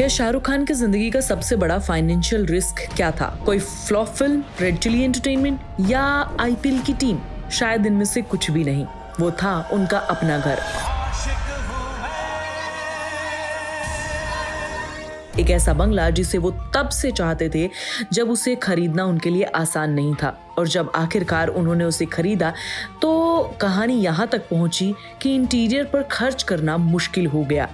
या शाहरुख खान की जिंदगी का सबसे बड़ा फाइनेंशियल रिस्क क्या था? कोई flop film, Red Chilli Entertainment या आईपीएल की टीम? शायद इनमें से कुछ भी नहीं। वो था उनका अपना घर। एक ऐसा बंगला जिसे वो तब से चाहते थे जब उसे खरीदना उनके लिए आसान नहीं था, और जब आखिरकार उन्होंने उसे खरीदा तो कहानी यहाँ तक पहुंची कि इंटीरियर पर खर्च करना मुश्किल हो गया।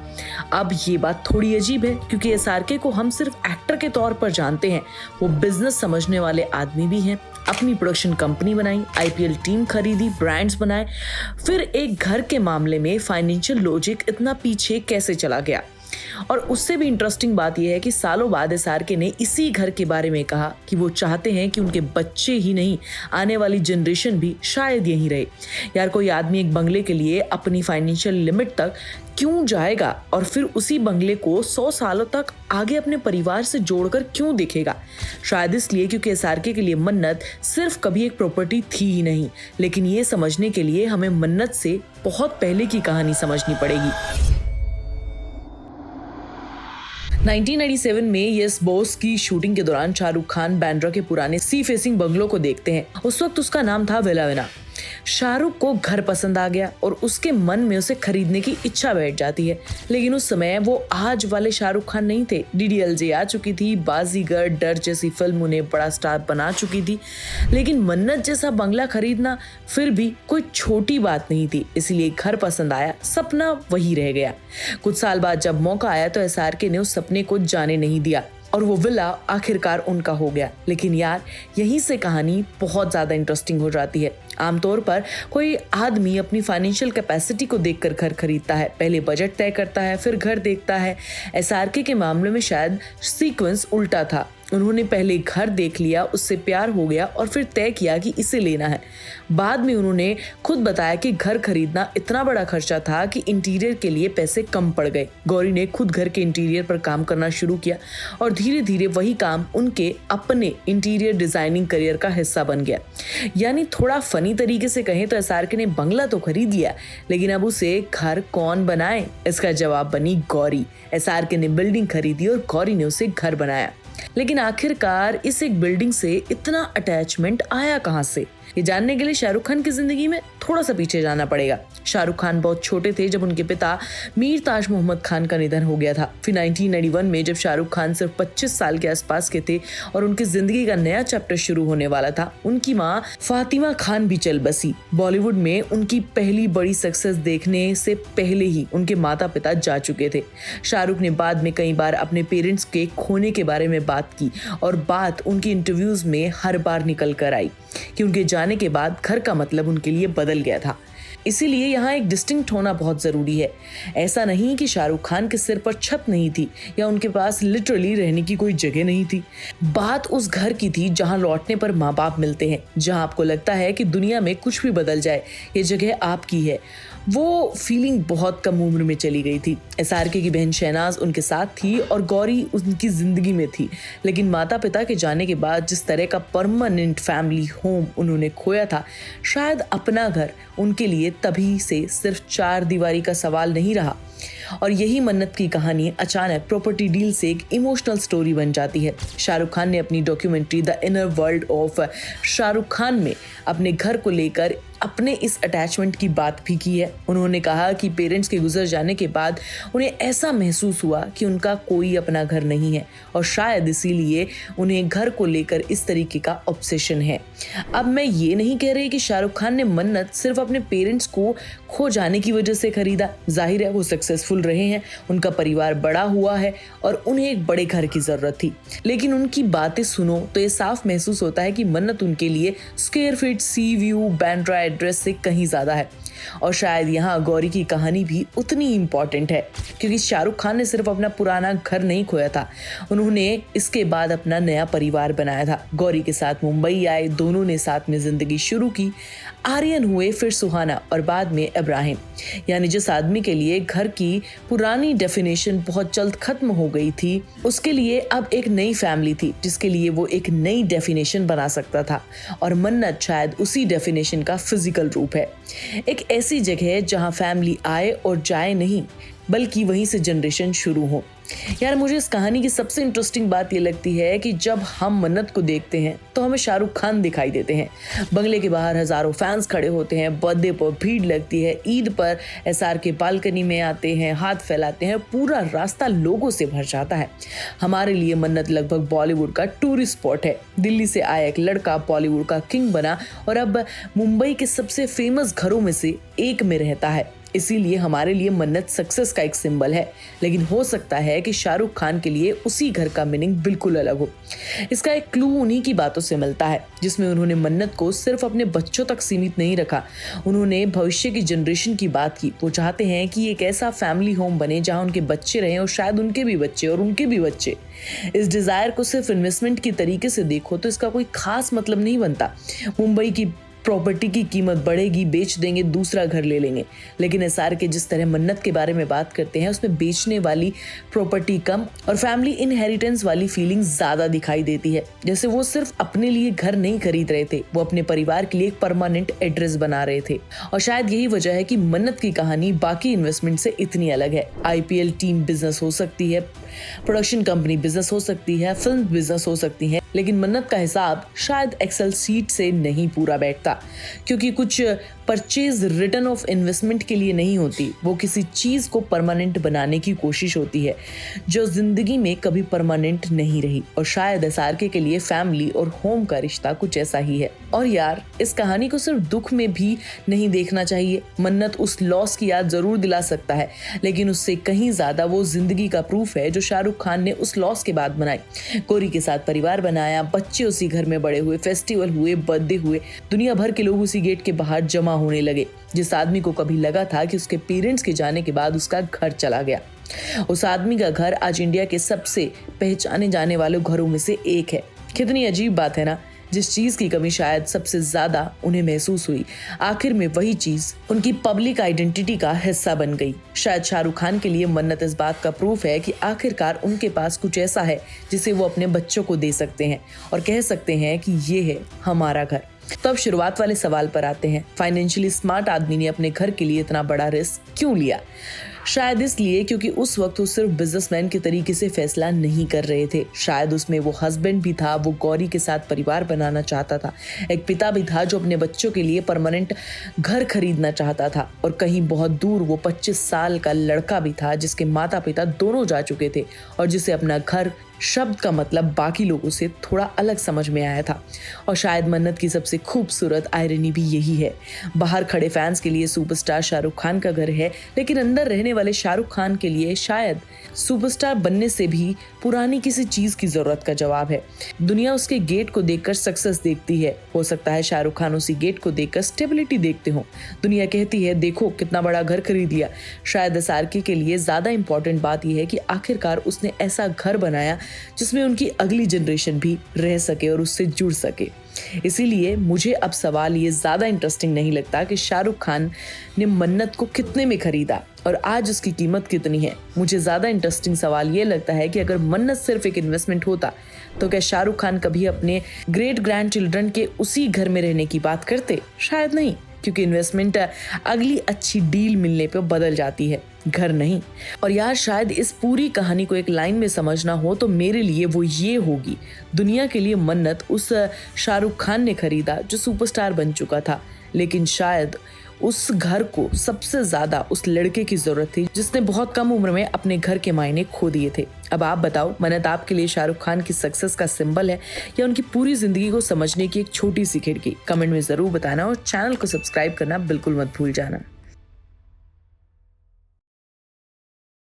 अब ये बात थोड़ी अजीब है क्योंकि एसआरके को हम सिर्फ एक्टर के तौर पर जानते हैं। वो बिजनेस समझने वाले आदमी भी हैं। अपनी प्रोडक्शन कंपनी बनाई, आईपीएल टीम खरीदी, ब्रांड्स बनाए, फिर एक घर के मामले में फाइनेंशियल लॉजिक इतना पीछे कैसे चला गया? और उससे भी इंटरेस्टिंग बात यह है कि सालों बाद एसआरके ने इसी घर के बारे में कहा कि वो चाहते हैं कि उनके बच्चे ही नहीं, आने वाली जनरेशन भी शायद यहीं रहे। यार, कोई आदमी एक बंगले के लिए अपनी फाइनेंशियल लिमिट तक क्यों जाएगा और फिर उसी बंगले को 100 सालों तक आगे अपने परिवार से जोड़कर क्यों देखेगा? शायद इसलिए क्योंकि एसआरके के लिए मन्नत सिर्फ कभी एक प्रॉपर्टी थी ही नहीं, लेकिन ये समझने के लिए हमें मन्नत से बहुत पहले की कहानी समझनी पड़ेगी। 1997 में यस बॉस की शूटिंग के दौरान शाहरुख खान बांद्रा के पुराने सी फेसिंग बंगलों को देखते हैं। उस वक्त उसका नाम था विला विना। शाहरुख को घर पसंद आ गया और उसके मन में उसे खरीदने की इच्छा बैठ जाती है, लेकिन उस समय वो आज वाले शाहरुख खान नहीं थे। डीडीएलजे आ चुकी थी, बाजीगर, डर जैसी फिल्म उन्हें बड़ा स्टार बना चुकी थी, लेकिन मन्नत जैसा बंगला खरीदना फिर भी कोई छोटी बात नहीं थी। इसलिए घर पसंद आया, सपना वही रह गया। कुछ साल बाद जब मौका आया तो एसआरके ने उस सपने को जाने नहीं दिया और वो विला आखिरकार उनका हो गया। लेकिन यार, यहीं से कहानी बहुत ज्यादा इंटरेस्टिंग हो जाती है। आमतौर पर कोई आदमी अपनी फाइनेंशियल कैपेसिटी को देखकर घर खरीदता है, पहले बजट तय करता है, फिर घर देखता है। एसआरके के मामले में शायद सीक्वेंस उल्टा था। उन्होंने पहले घर देख लिया, उससे प्यार हो गया और फिर तय किया कि इसे लेना है। बाद में उन्होंने खुद बताया कि घर खरीदना इतना बड़ा खर्चा था कि इंटीरियर के लिए पैसे कम पड़ गए। गौरी ने खुद घर के इंटीरियर पर काम करना शुरू किया और धीरे धीरे वही काम उनके अपने इंटीरियर डिजाइनिंग करियर का हिस्सा बन गया। यानी थोड़ा फनी तरीके से कहें तो एसआरके ने बंगला तो खरीद लिया, लेकिन अब उसे घर कौन बनाए? इसका जवाब बनी गौरी। एसआरके ने बिल्डिंग खरीदी और गौरी ने उसे घर बनाया। लेकिन आखिरकार इस एक बिल्डिंग से इतना अटैचमेंट आया कहां से? ये जानने के लिए शाहरुख खान की जिंदगी में थोड़ा सा पीछे जाना पड़ेगा। शाहरुख खान बहुत छोटे थे जब उनके पिता मीर ताज मोहम्मद खान का निधन हो गया था। फिर 1991 में जब शाहरुख खान सिर्फ 25 साल के आसपास के थे और उनकी जिंदगी का नया चैप्टर शुरू होने वाला था, उनकी माँ फातिमा खान भी चल बसी। बॉलीवुड में उनकी पहली बड़ी सक्सेस देखने से पहले ही उनके माता पिता जा चुके थे। शाहरुख ने बाद में कई बार अपने पेरेंट्स के खोने के बारे में बात की और बात उनकी इंटरव्यूज में हर बार निकल कर आई कि उनके जाने के बाद घर का मतलब उनके लिए बदल गया था। इसीलिए यहाँ एक डिस्टिंक्ट होना बहुत जरूरी है। ऐसा नहीं कि शाहरुख खान के सिर पर छत नहीं थी या उनके पास लिटरली रहने की कोई जगह नहीं थी। बात उस घर की थी जहाँ लौटने पर माँ बाप मिलते हैं, जहाँ आपको लगता है कि दुनिया में कुछ भी बदल जाए, ये जगह आपकी है। वो फीलिंग बहुत कम उम्र में चली गई थी। एसआरके की बहन शहनाज उनके साथ थी और गौरी उनकी जिंदगी में थी, लेकिन माता पिता के जाने के बाद जिस तरह का परमानेंट फैमिली होम उन्होंने खोया था, शायद अपना घर उनके लिए तभी से सिर्फ 4 दीवारी का सवाल नहीं रहा। और यही मन्नत की कहानी अचानक प्रॉपर्टी डील से एक इमोशनल स्टोरी बन जाती है। शाहरुख खान ने अपनी documentary the inner world of Shahrukh Khan में अपने घर को लेकर अपने इस अटैचमेंट की बात भी की है। उन्होंने कहा कि पेरेंट्स के गुजर जाने के बाद उन्हें ऐसा महसूस हुआ कि उनका कोई अपना घर नहीं है और शायद इसीलिए उन्हें घर को लेकर इस तरीके का ऑब्सेशन है। अब मैं ये नहीं कह रही कि शाहरुख खान ने मन्नत सिर्फ अपने पेरेंट्स को खो जाने की वजह से खरीदा। जाहिर है वो सक्सेसफुल रहे हैं, उनका परिवार बड़ा हुआ है और उन्हें एक बड़े घर की जरूरत थी। लेकिन उनकी बातें सुनो तो ये साफ महसूस होता है कि मन्नत उनके लिए स्क्वायर फीट, सी व्यू, बांद्रा एड्रेस से कहीं ज्यादा है। और शायद यहाँ गौरी की कहानी भी उतनी इम्पोर्टेंट है, क्योंकि शाहरुख खान ने सिर्फ अपना पुराना घर नहीं खोया था, उन्होंने इसके बाद अपना नया परिवार बनाया था। गौरी के साथ मुंबई आए, दोनों ने साथ में जिंदगी शुरू की, आर्यन हुए, फिर सुहाना और बाद में इब्राहिम। यानी जिस आदमी के लिए घर की पुरानी डेफिनेशन बहुत जल्द खत्म हो गई थी, उसके लिए अब एक नई फैमिली थी जिसके लिए वो एक नई डेफिनेशन बना सकता था। और मन्नत शायद उसी डेफिनेशन का फिजिकल रूप है। एक ऐसी जगह जहां फैमिली आए और जाए नहीं, बल्कि वहीं से जनरेशन शुरू हो। यार मुझे इस कहानी की सबसे इंटरेस्टिंग बात ये लगती है कि जब हम मन्नत को देखते हैं तो हमें शाहरुख खान दिखाई देते हैं। बंगले के बाहर हजारों फैंस खड़े होते हैं, बर्थडे पर भीड़ लगती है, ईद पर एसआर के बालकनी में आते हैं, हाथ फैलाते हैं, पूरा रास्ता लोगों से भर जाता है। हमारे लिए मन्नत लगभग बॉलीवुड का टूरिस्ट स्पॉट है। दिल्ली से आया एक लड़का बॉलीवुड का किंग बना और अब मुंबई के सबसे फेमस घरों में से एक में रहता है। इसीलिए हमारे लिए मन्नत सक्सेस का एक सिंबल है। लेकिन हो सकता है कि शाहरुख खान के लिए उसी घर का मीनिंग बिल्कुल अलग हो। इसका एक क्लू उन्हीं की बातों से मिलता है जिसमें उन्होंने मन्नत को सिर्फ अपने बच्चों तक सीमित नहीं रखा, उन्होंने भविष्य की जनरेशन की बात की। वो चाहते हैं कि एक ऐसा फैमिली होम बने जहां उनके बच्चे रहें और शायद उनके भी बच्चे और उनके भी बच्चे। इस डिजायर को सिर्फ इन्वेस्टमेंट की तरीके से देखो तो इसका कोई खास मतलब नहीं बनता। मुंबई की प्रॉपर्टी की कीमत बढ़ेगी, बेच देंगे, दूसरा घर ले लेंगे। लेकिन एसआर के जिस तरह मन्नत के बारे में बात करते हैं उसमें बेचने वाली प्रॉपर्टी कम और फैमिली इनहेरिटेंस वाली फीलिंग ज्यादा दिखाई देती है। जैसे वो सिर्फ अपने लिए घर नहीं खरीद रहे थे, वो अपने परिवार के लिए एक परमानेंट एड्रेस बना रहे थे। और शायद यही वजह है कि मन्नत की कहानी बाकी इन्वेस्टमेंट से इतनी अलग है। आईपीएल टीम बिजनेस हो सकती है, प्रोडक्शन कंपनी बिजनेस हो सकती है, फिल्म बिजनेस हो सकती है, लेकिन मन्नत का हिसाब शायद एक्सेल सीट से नहीं पूरा बैठता। क्योंकि कुछ परचेज रिटर्न ऑफ इन्वेस्टमेंट के लिए नहीं होती, वो किसी चीज को परमानेंट बनाने की कोशिश होती है जो जिंदगी में कभी परमानेंट नहीं रही। और शायद एसआरके के लिए फैमिली और होम का रिश्ता कुछ ऐसा ही है। और यार इस कहानी को सिर्फ दुख में भी नहीं देखना चाहिए। मन्नत उस लॉस की याद जरूर दिला सकता है, लेकिन उससे कहीं ज्यादा वो जिंदगी का प्रूफ है जो शाहरुख खान ने उस लॉस के बाद बनाई। कोरी के साथ परिवार बनाया, बच्चे उसी घर में बड़े हुए, फेस्टिवल हुए, बर्थडे हुए, दुनिया भर के लोग उसी गेट के बाहर जमा होने लगे। जिस आदमी को कभी लगा था कि उसके पेरेंट्स के जाने के बाद उसका घर चला गया, उस आदमी का घर आज इंडिया के सबसे पहचाने जाने वाले घरों में से एक है। कितनी अजीब बात है ना। जिस चीज की कमी शायद सबसे ज्यादा उन्हें महसूस हुई, आखिर में वही चीज उनकी पब्लिक आइडेंटिटी का हिस्सा बन गई। शायद शाहरुख खान के लिए मन्नत इस बात का प्रूफ है कि आखिरकार उनके पास कुछ ऐसा है जिसे वो अपने बच्चों को दे सकते हैं और कह सकते हैं कि ये है हमारा घर। तो अब शुरुआत वाले सवाल पर आते हैं। फाइनेंशियली स्मार्ट आदमी ने अपने घर के लिए इतना बड़ा रिस्क क्यों लिया? शायद इसलिए क्योंकि उस वक्त वो सिर्फ बिजनेसमैन के तरीके से फैसला नहीं कर रहे थे। शायद उसमें वो हस्बैंड भी था, वो गौरी के साथ परिवार बनाना चाहता था, एक पिता भी था जो अपने बच्चों के लिए परमानेंट घर खरीदना चाहता था, और कहीं बहुत दूर वो 25 साल का लड़का भी था जिसके माता पिता दोनों जा चुके थे और जिसे अपना घर शब्द का मतलब बाकी लोगों से थोड़ा अलग समझ में आया था। और शायद मन्नत की सबसे खूबसूरत आयरनी भी यही है। बाहर खड़े फैंस के लिए सुपरस्टार शाहरुख खान का घर है, लेकिन अंदर रहने वाले शाहरुख खान के लिए शायद सुपरस्टार बनने से भी पुरानी किसी चीज की जरूरत का जवाब है। दुनिया उसके गेट को देखकर सक्सेस देखती है, हो सकता है शाहरुख खान उसी गेट को देखकर स्टेबिलिटी देखते हो। दुनिया कहती है देखो कितना बड़ा घर खरीद लिया। शायद एसआरके के लिए ज्यादा इंपॉर्टेंट बात यह है कि आखिरकार उसने ऐसा घर बनाया जिसमें उनकी अगली जनरेशन भी रह सके और उससे जुड़ सके। इसीलिए मुझे अब सवाल ये ज्यादा इंटरेस्टिंग नहीं लगता कि शाहरुख खान ने मन्नत को कितने में खरीदा और आज उसकी कीमत कितनी है। मुझे ज्यादा इंटरेस्टिंग सवाल ये लगता है कि अगर मन्नत सिर्फ एक इन्वेस्टमेंट होता तो क्या शाहरुख खान कभी अपने ग्रेट ग्रैंड चिल्ड्रन के उसी घर में रहने की बात करते? शायद नहीं, क्योंकि इन्वेस्टमेंट अगली अच्छी डील मिलने पे बदल जाती है, घर नहीं। और यार शायद इस पूरी कहानी को एक लाइन में समझना हो तो मेरे लिए वो ये होगी, दुनिया के लिए मन्नत उस शाहरुख खान ने खरीदा जो सुपरस्टार बन चुका था, लेकिन शायद उस घर को सबसे ज्यादा उस लड़के की जरूरत थी जिसने बहुत कम उम्र में अपने घर के मायने खो दिए थे। अब आप बताओ, मन्नत आपके लिए शाहरुख खान की सक्सेस का सिंबल है या उनकी पूरी जिंदगी को समझने की एक छोटी सी खिड़की? कमेंट में जरूर बताना और चैनल को सब्सक्राइब करना बिल्कुल मत भूल जाना।